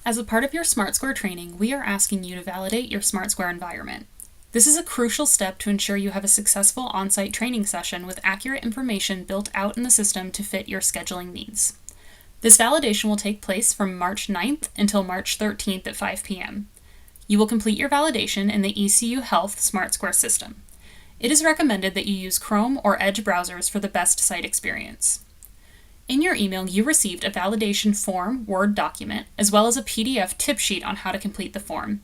As a part of your Smart Square training, we are asking you to validate your Smart Square environment. This is a crucial step to ensure you have a successful on-site training session with accurate information built out in the system to fit your scheduling needs. This validation will take place from March 9th until March 13th at 5 p.m. You will complete your validation in the ECU Health Smart Square system. It is recommended that you use Chrome or Edge browsers for the best site experience. In your email, you received a validation form Word document, as well as a PDF tip sheet on how to complete the form.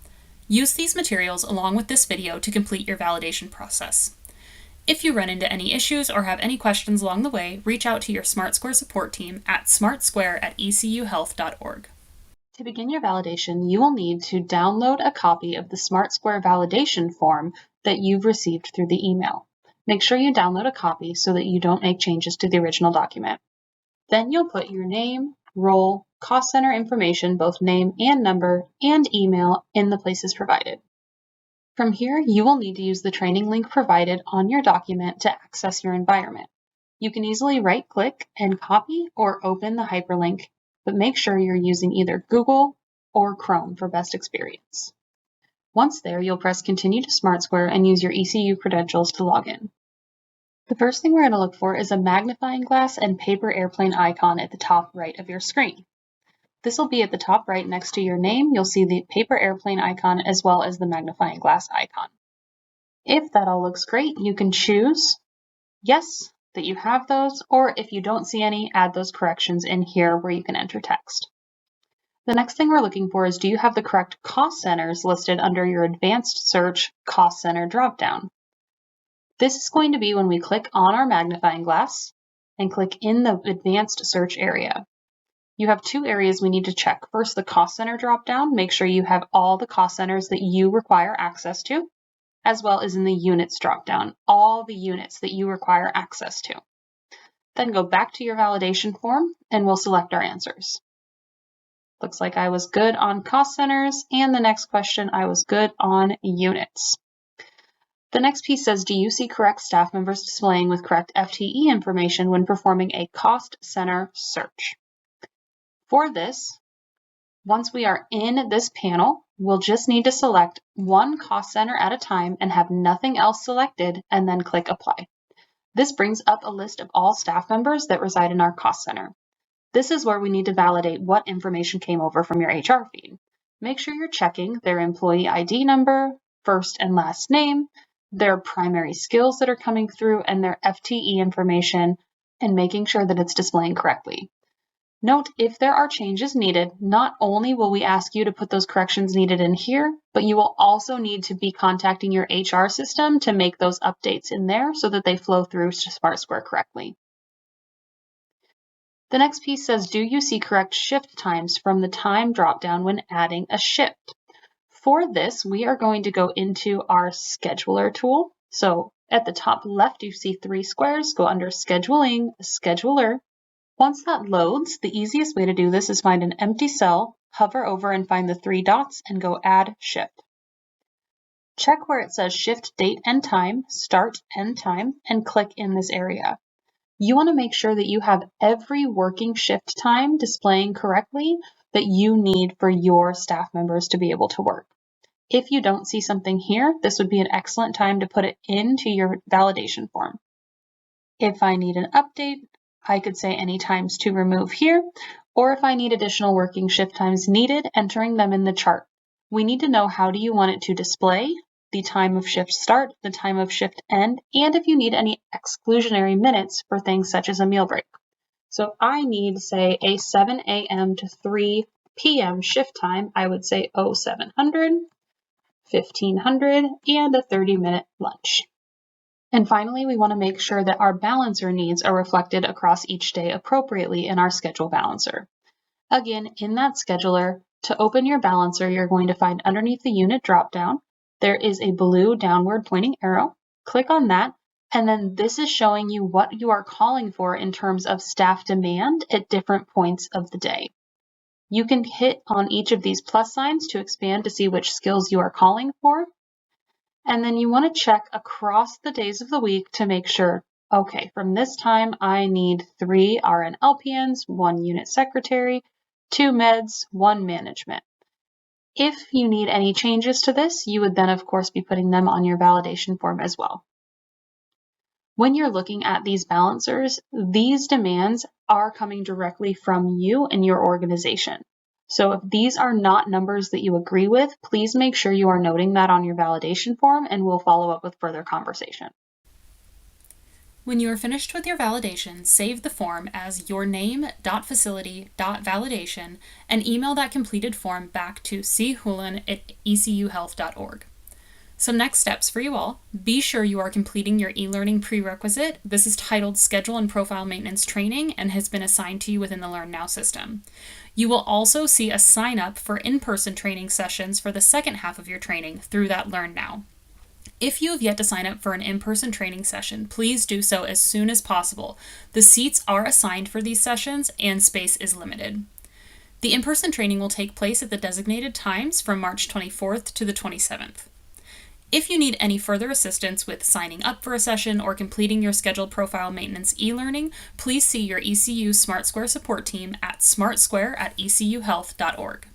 Use these materials along with this video to complete your validation process. If you run into any issues or have any questions along the way, reach out to your Smart Square support team at smartsquare@ecuhealth.org. To begin your validation, you will need to download a copy of the Smart Square validation form that you've received through the email. Make sure you download a copy so that you don't make changes to the original document. Then you'll put your name, role, cost center information, both name and number, and email in the places provided. From here, you will need to use the training link provided on your document to access your environment. You can easily right-click and copy or open the hyperlink, but make sure you're using either Google or Chrome for best experience. Once there, you'll press Continue to Smart Square and use your ECU credentials to log in. The first thing we're going to look for is a magnifying glass and paper airplane icon at the top right of your screen. This will be at the top right next to your name. You'll see the paper airplane icon as well as the magnifying glass icon. If that all looks great, you can choose yes, that you have those, or if you don't see any, add those corrections in here where you can enter text. The next thing we're looking for is, do you have the correct cost centers listed under your advanced search cost center dropdown? This is going to be when we click on our magnifying glass and click in the advanced search area. You have two areas we need to check. First, the cost center dropdown. Make sure you have all the cost centers that you require access to, as well as in the units dropdown, all the units that you require access to. Then go back to your validation form and we'll select our answers. Looks like I was good on cost centers, and the next question, I was good on units. The next piece says, do you see correct staff members displaying with correct FTE information when performing a cost center search? For this, once we are in this panel, we'll just need to select one cost center at a time and have nothing else selected, and then click Apply. This brings up a list of all staff members that reside in our cost center. This is where we need to validate what information came over from your HR feed. Make sure you're checking their employee ID number, first and last name, their primary skills that are coming through, and their FTE information, and making sure that it's displaying correctly. Note, if there are changes needed, not only will we ask you to put those corrections needed in here, but you will also need to be contacting your HR system to make those updates in there so that they flow through to Smart Square correctly. The next piece says, do you see correct shift times from the time dropdown when adding a shift? For this, we are going to go into our scheduler tool. So at the top left, you see three squares. Go under scheduling, scheduler. Once that loads, the easiest way to do this is find an empty cell, hover over and find the three dots and go add shift. Check where it says shift date and time, start end time, and click in this area. You want to make sure that you have every working shift time displaying correctly that you need for your staff members to be able to work. If you don't see something here, this would be an excellent time to put it into your validation form. If I need an update, I could say any times to remove here, or if I need additional working shift times needed, entering them in the chart. We need to know, how do you want it to display, the time of shift start, the time of shift end, and if you need any exclusionary minutes for things such as a meal break. So if I need, say, a 7 a.m. to 3 p.m. shift time, I would say 0700, 1500, and a 30-minute lunch. And finally, we want to make sure that our balancer needs are reflected across each day appropriately in our schedule balancer. Again, in that scheduler, to open your balancer, you're going to find underneath the unit dropdown, there is a blue downward pointing arrow. Click on that, and then this is showing you what you are calling for in terms of staff demand at different points of the day. You can hit on each of these plus signs to expand to see which skills you are calling for. And then you want to check across the days of the week to make sure, okay, from this time I need 3 RN LPNs, 1 unit secretary, 2 meds, 1 management. If you need any changes to this, you would then of course be putting them on your validation form as well. When you're looking at these balancers, these demands are coming directly from you and your organization. So if these are not numbers that you agree with, please make sure you are noting that on your validation form, and we'll follow up with further conversation. When you are finished with your validation, save the form as yourname.facility.validation and email that completed form back to chulan@ecuhealth.org. Some next steps for you all. Be sure you are completing your e-learning prerequisite. This is titled Schedule and Profile Maintenance Training and has been assigned to you within the Learn Now system. You will also see a sign up for in-person training sessions for the second half of your training through that Learn Now. If you have yet to sign up for an in-person training session, please do so as soon as possible. The seats are assigned for these sessions and space is limited. The in-person training will take place at the designated times from March 24th to the 27th. If you need any further assistance with signing up for a session or completing your scheduled profile maintenance e-learning, please see your ECU SmartSquare support team at smartsquare@ecuhealth.org.